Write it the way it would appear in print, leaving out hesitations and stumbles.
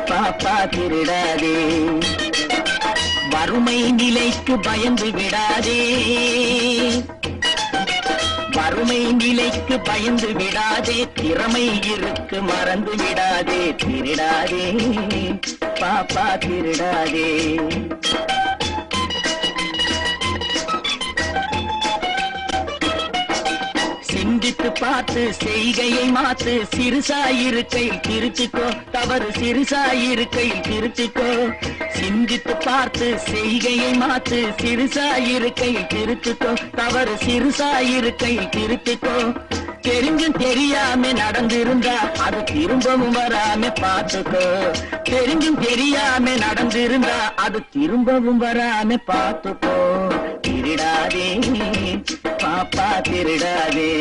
பாப்பா திருடாதே. வறுமை நிலைக்கு பயந்து விடாதே, வறுமை நிலைக்கு பயந்து விடாதே, திறமை இருக்கு மறந்து விடாதே, திருடாதே பாப்பா திருடாதே. சிந்தித்து பார்த்து செய்கையை மாத்து, சிறுசாயிருக்கையில் திருத்திக்கோ, தவறு சிறுசாயிருக்கையில் திருத்திக்கோ. சிந்தித்து பார்த்து செய்கையை மாத்து, சிறுசாயிருக்கையில் திருத்திக்கோ, தவறு சிறுசாயிருக்கையில் திருத்திக்கோ. தெரிஞ்சும் தெரியாம நடந்திருந்தா அது திரும்பவும் வராம பார்த்துக்கோ. தெரிஞ்சும் தெரியாம நடந்திருந்தா அது திரும்பவும் வராம பார்த்துக்கோ. திருடாதே பாப்பா திருடாதே.